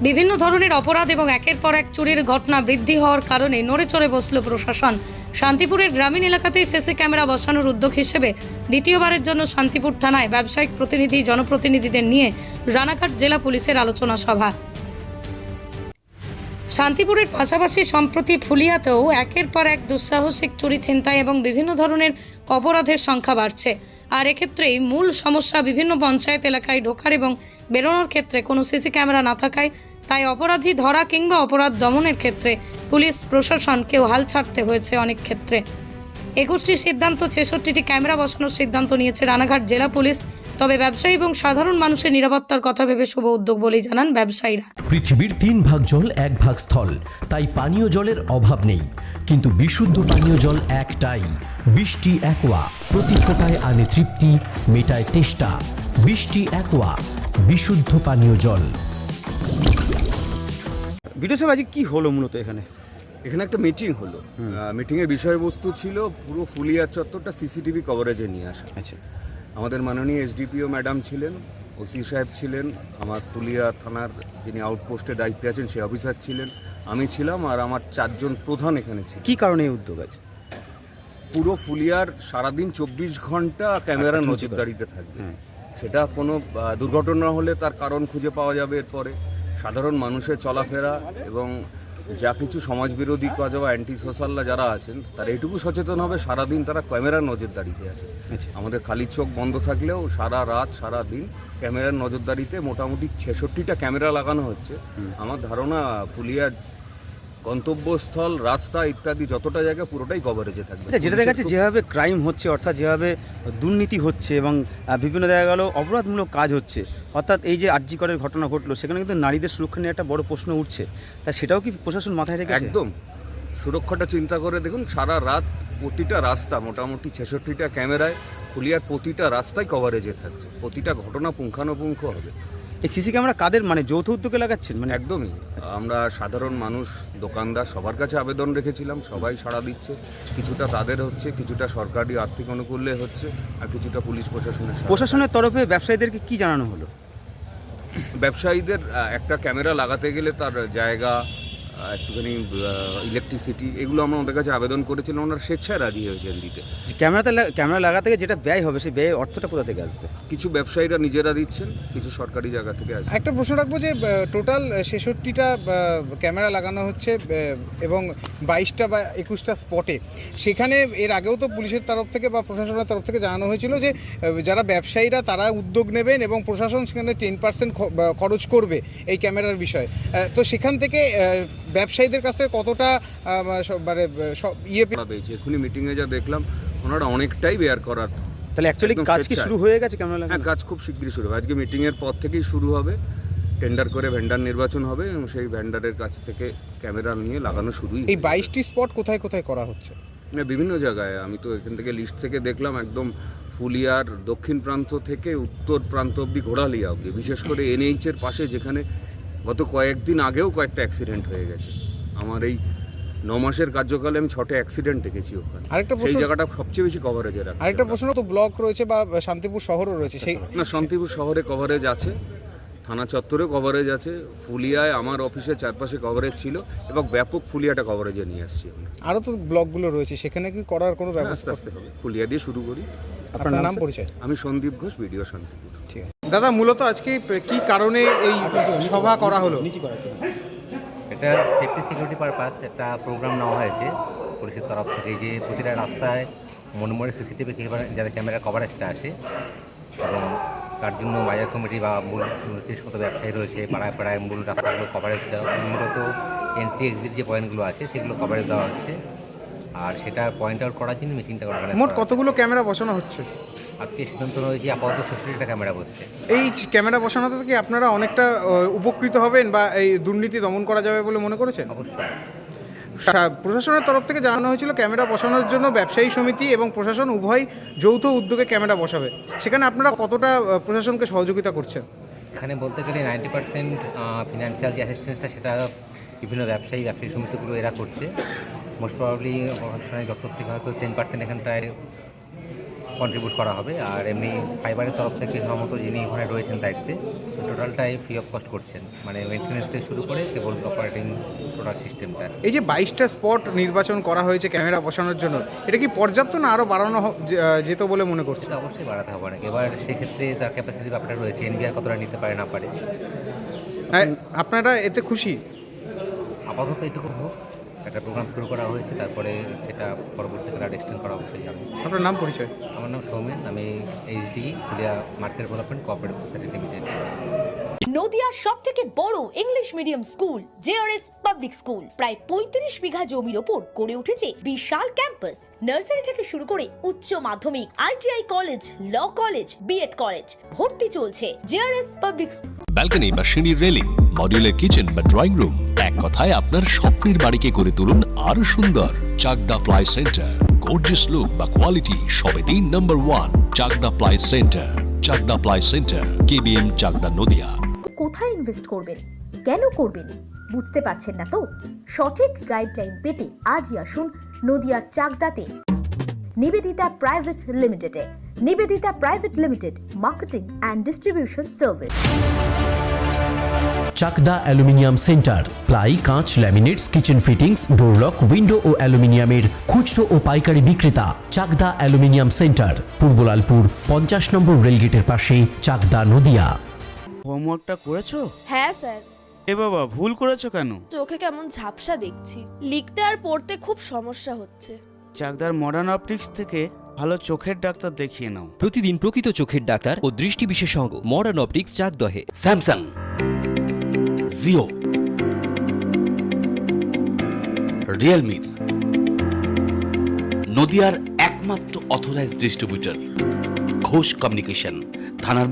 বিভিন্ন ধরনের অপরাধ এবং একের পর এক চুরির ঘটনা বৃদ্ধি হওয়ার কারণে নড়ে চড়ে বসল প্রশাসন। শান্তিপুরের গ্রামীণ এলাকাতেই সিসি ক্যামেরা বসানোর উদ্যোগ হিসেবে দ্বিতীয়বারের জন্য শান্তিপুর থানায় ব্যবসায়িক প্রতিনিধি জনপ্রতিনিধিদের নিয়ে রানাঘাট জেলা পুলিশের আলোচনা সভা। শান্তিপুরের পাশাপাশি সম্প্রতি ফুলিয়াতেও একের পর এক দুঃসাহসিক চুরি, ছিনতাই এবং বিভিন্ন ধরনের অপরাধের সংখ্যা বাড়ছে। আর এক্ষেত্রেই মূল সমস্যা বিভিন্ন পঞ্চায়েত এলাকায় ঢোকার এবং বেরোনোর ক্ষেত্রে কোনো সিসি ক্যামেরা না থাকায়। তাই অপরাধী ধরা কিংবা অপরাধ দমনের ক্ষেত্রে পুলিশ প্রশাসনকেও হাল ছাড়তে হয়েছে অনেক ক্ষেত্রে। 21টি সিদ্ধান্ত 66টি ক্যামেরা বসানোর সিদ্ধান্ত নিয়েছে রানাঘাট জেলা পুলিশ। তবে ব্যবসায়ী এবং সাধারণ মানুষের নিরাপত্তার কথা ভেবে শুভ উদ্যোগ বলেই জানান ব্যবসায়ীরা। পৃথিবীর 3 ভাগ জল 1 ভাগ স্থল, তাই পানীয় জলের অভাব নেই। কিন্তু বিশুদ্ধ পানীয় জল একটাই, বৃষ্টি অ্যাকোয়া। প্রতি ফোঁটায় আনে তৃপ্তি, মেটায় তেষ্টা। বৃষ্টি অ্যাকোয়া, বিশুদ্ধ পানীয় জল। ভিডিও সাহেব আজকে কি হলো মূলত এখানে? এখানে একটা মিটিং হলো। মিটিংয়ের বিষয়বস্তু ছিল পুরো ফুলিয়া চত্বরটা সিসিটিভি কভারেজে নিয়ে আসা। আচ্ছা, আমাদের মাননীয় এসডিপিও ম্যাডাম ছিলেন, ওসি সাহেব ছিলেন, আমার ফুলিয়া থানার যিনি আউটপোস্টে দায়িত্বে আছেন সে অফিসার ছিলেন, আমি ছিলাম, আর আমার 4 জন প্রধান এখানে ছিল। কি কারণে এই উদ্যোগ আছে? পুরো ফুলিয়ার সারাদিন 24 ঘন্টা ক্যামেরা নজরদারিতে থাকবে। সেটা কোনো দুর্ঘটনা হলে তার কারণ খুঁজে পাওয়া যাবে এরপরে। সাধারণ মানুষের চলাফেরা এবং যা কিছু সমাজবিরোধী কাজ বা অ্যান্টি সোশ্যালরা যারা আছেন তারা এটুকু সচেতন হবে, সারাদিন তারা ক্যামেরার নজরদারিতে আছে। আমাদের খালি চোখ বন্ধ থাকলেও সারা রাত সারা দিন ক্যামেরার নজরদারিতে মোটামুটি 66টা ক্যামেরা লাগানো হচ্ছে। আমার ধারণা ফুলিয়া গন্তব্যস্থল, রাস্তা ইত্যাদি যতটা জায়গা পুরোটাই কভারেজে থাকবে। যেটা দেখা যাচ্ছে যেভাবে ক্রাইম হচ্ছে, অর্থাৎ যেভাবে দুর্নীতি হচ্ছে এবং বিভিন্ন জায়গা গেলেও অপরাধমূলক কাজ হচ্ছে, অর্থাৎ এই যে আরজি করের ঘটনা ঘটলো সেখানে কিন্তু নারীদের সুরক্ষা নিয়ে একটা বড় প্রশ্ন উঠছে। তা সেটাও কি প্রশাসন মাথায় রেখেছে? একদম সুরক্ষাটা চিন্তা করে দেখুন, সারা রাত প্রতিটা রাস্তা মোটামুটি 66টা ক্যামেরায় ফুলিয়ার প্রতিটা রাস্তায় কভারেজে থাকছে, প্রতিটা ঘটনা পুঙ্খানুপুঙ্খ হবে। এই সিসি ক্যামেরা কাদের মানে যৌথ উদ্যোগে লাগাচ্ছেন? মানে একদমই আমরা সাধারণ মানুষ, দোকানদার সবার কাছে আবেদন রেখেছিলাম, সবাই সাড়া দিচ্ছে। কিছুটা তাদের হচ্ছে, কিছুটা সরকারি আর্থিক অনুকূল্যে হচ্ছে, আর কিছুটা পুলিশ প্রশাসনের তরফে ব্যবসায়ীদেরকে কি জানানো হলো? ব্যবসায়ীদের একটা ক্যামেরা লাগাতে গেলে তার জায়গা, একটুখানি ইলেকট্রিসিটি, এগুলো আমরা ওদের কাছে আবেদন করেছিলাম, ওনারা স্বেচ্ছায় রাজি হয়েছেন দিতে। ক্যামেরা লাগাতে গিয়ে যেটা ব্যয় হবে সেই ব্যয়ের অর্থটা কোথা থেকে আসবে? কিছু ব্যবসায়ীরা নিজেরা দিচ্ছেন, কিছু সরকারি জায়গা থেকে আসবে। একটা প্রশ্ন রাখবো যে টোটাল 66টা ক্যামেরা লাগানো হচ্ছে এবং 22টা বা 21টা স্পটে। সেখানে এর আগেও তো পুলিশের তরফ থেকে বা প্রশাসনের তরফ থেকে জানানো হয়েছিল যে যারা ব্যবসায়ীরা তারা উদ্যোগ নেবেন এবং প্রশাসন সেখানে 10% খরচ করবে এই ক্যামেরার বিষয়ে। তো সেখান থেকে ব্যবসায়ীদের কাছ থেকে কতটা মানে পেয়েছে? এখনই মিটিংয়ে যা দেখলাম ওনারা অনেকটাই বেয়ার করার। তাহলে অ্যাকচুয়ালি কাজ কি শুরু হয়ে গেছে ক্যামেরা লাগানো? হ্যাঁ, কাজ খুব শীঘ্রই শুরু হবে। আজকে মিটিংয়ের পর থেকেই শুরু হবে, টেন্ডার করে ভেন্ডার নির্বাচন হবে এবং সেই ভেন্ডারের কাছ থেকে ক্যামেরা নিয়ে লাগানো শুরুই। এই 22টি স্পট কোথায় কোথায় করা হচ্ছে? বিভিন্ন জায়গায়। আমি তো এখান থেকে লিস্ট থেকে দেখলাম একদম ফুলিয়ার দক্ষিণ প্রান্ত থেকে উত্তর প্রান্ত অবধি, ঘোড়ালিয়া অবধি, বিশেষ করে এনএইচের পাশে যেখানে গত কয়েকদিন আগেও কয়েকটা অ্যাক্সিডেন্ট হয়ে গেছে। আমার এই 9 মাসের কার্যকালে আমি 6টা অ্যাক্সিডেন্ট দেখেছি ওখানে। সেই জায়গাটা সবচেয়ে বেশি কভারেজে রাখছে। আরেকটা প্রশ্ন, তো ব্লক রয়েছে বা শান্তিপুর শহরও রয়েছে, সেই না, শান্তিপুর শহরে কভারেজ আছে, থানা চত্বরেও কভারেজ আছে, ফুলিয়ায় আমার অফিসের চারপাশে কভারেজ ছিল এবং ব্যাপক ফুলিয়াটা কভারেজে নিয়ে আসছি আমরা। আরও তো ব্লকগুলো রয়েছে, সেখানে কি করার কোনো ব্যবস্থা? আস্তে আস্তে হবে, ফুলিয়া দিয়ে শুরু করি। আপনার নাম পরিচয়? আমি সন্দীপ ঘোষ, ভিডিও শান্তিপুর। ঠিক আছে দাদা, মূলত আজকে কি কারণে এই সভা করা হলো? এটা সেফটি সিকিউরিটি পারপাস একটা প্রোগ্রাম নেওয়া হয়েছে পুলিশের তরফ থেকে, যে প্রতিটা রাস্তায় মোড়ে সিসিটিভি যাতে ক্যামেরা কভারেজটা আসে, এবং তার জন্য বাজার কমিটি বা মূল যে সমস্ত ব্যবসায়ী রয়েছে পাড়ায় পাড়ায় মূল রাস্তাগুলো কভারেজ দেওয়া, মূলত এন্ট্রি এক্সিট যে পয়েন্টগুলো আছে সেগুলো কভারেজ দেওয়া হচ্ছে। আর সেটা পয়েন্ট আউট করার জন্য মিটিংটা করা। মোট কতগুলো ক্যামেরা বসানো হচ্ছে? আজকে সিদ্ধান্ত হয়েছে আপাতত 66টা ক্যামেরা বসছে। এই ক্যামেরা বসানোতে কি আপনারা অনেকটা উপকৃত হবেন বা এই দুর্নীতি দমন করা যাবে বলে মনে করেছেন? অবশ্যই। প্রশাসনের তরফ থেকে জানানো হয়েছিল ক্যামেরা বসানোর জন্য ব্যবসায়ী সমিতি এবং প্রশাসন উভয় যৌথ উদ্যোগে ক্যামেরা বসাবে। সেখানে আপনারা কতটা প্রশাসনকে সহযোগিতা করছেন? এখানে বলতে গেলে 90% ফিনান্সিয়াল যে অ্যাসিস্ট্যান্সটা সেটা বিভিন্ন ব্যবসায়ী সমিতিগুলো এরা করছে। মোস্ট প্রবাবলি প্রশাসনিক দপ্তর থেকে হয়তো 10% এখানটায় কন্ট্রিবিউট করা হবে। আর এমনি ফাইবারের তরফ থেকে সম্ভবত যিনি ওখানে রয়েছেন দায়িত্বে, টোটালটাই ফ্রি অফ কস্ট করছেন, মানে মেনটেন্যান্স থেকে শুরু করে কেবল অপারেটিং টোটাল সিস্টেমটা। এই যে 22টা স্পট নির্বাচন করা হয়েছে ক্যামেরা বসানোর জন্য, এটা কি পর্যাপ্ত না আরও বাড়ানো যেত বলে মনে করছে? সেটা অবশ্যই বাড়াতে হবে অনেক। এবার সেক্ষেত্রে তার ক্যাপাসিটি ব্যাপারটা রয়েছে, এনবিআর কতটা নিতে পারে না পারে। হ্যাঁ, আপনারা এতে খুশি? আপাতত এটুকু হোক, একটা প্রোগ্রাম শুরু করা হয়েছে, তারপরে সেটা পরবর্তীকালে আর এক্সটেন্ড করা অবশ্যই যাবে। আপনার নাম পরিচয়? আমার নাম সৌমেন, আমি HD Phulia market development cooperative society limited. নদিয়ার সব থেকে বড় English medium school JRS public school, প্রায় 35 বিঘা জমির ওপর গড়ে উঠেছে বিশাল ক্যাম্পাস। নার্সারি থেকে শুরু করে উচ্চ মাধ্যমিক, ITI college, law college, BEd college, ভর্তি চলছে। জেআরএস পাবলিক ব্যালকনি বা সিঁড়ির রেলিং, মডিউলার কিচেন বা ড্রয়িং রুম, এক কথায় আপনার স্বপ্নের বাড়িকে করে তুলুন আরো সুন্দর। Chakdah ply centre, gorgeous look বা কোয়ালিটি সবে 3 number 1 Chakdah ply centre. Chakdah ply centre, KBM, Chakdah, Nadia. কোথায় ইনভেস্ট করবেন, কেন করবেন বুঝতে পারছেন না তো? সঠিক গাইডলাইন পেতে আজই আসুন নদিয়ার চাকদাতে নিবেদিতা প্রাইভেট লিমিটেডে। Nivedita private limited, marketing and distribution service. Chakda aluminium centre, ply, কাঁচ, laminates, kitchen fittings, door lock, window ও অ্যালুমিনিয়ামের খুচরো ও পাইকারি বিক্রেতা। চাকদা অ্যালুমিনিয়াম সেন্টার, পূর্বলালপুর 50 নম্বর রেলগেটের পাশে, চাকদা, নদিয়া। হোমওয়ার্কটা করেছো? হ্যাঁ স্যার। এ বাবা, ভুল করেছো কেন? চোখে কেমন ঝাপসা দেখছি, লিখতে আর পড়তে খুব সমস্যা হচ্ছে। চাকদার মডার্ন অপটিক্স থেকে ভালো চোখের ডাক্তার দেখিয়ে নাও। প্রতিদিন প্রকৃত চোখের ডাক্তার ও দৃষ্টি বিশেষজ্ঞ মডার্ন অপটিক্স, চাকদহে। স্যামসাং, জিও, রিয়েলমি, নদিয়ার একমাত্র অথরাইজড ডিস্ট্রিবিউটর ঘোষ কমিউনিকেশন, থানার মোড়,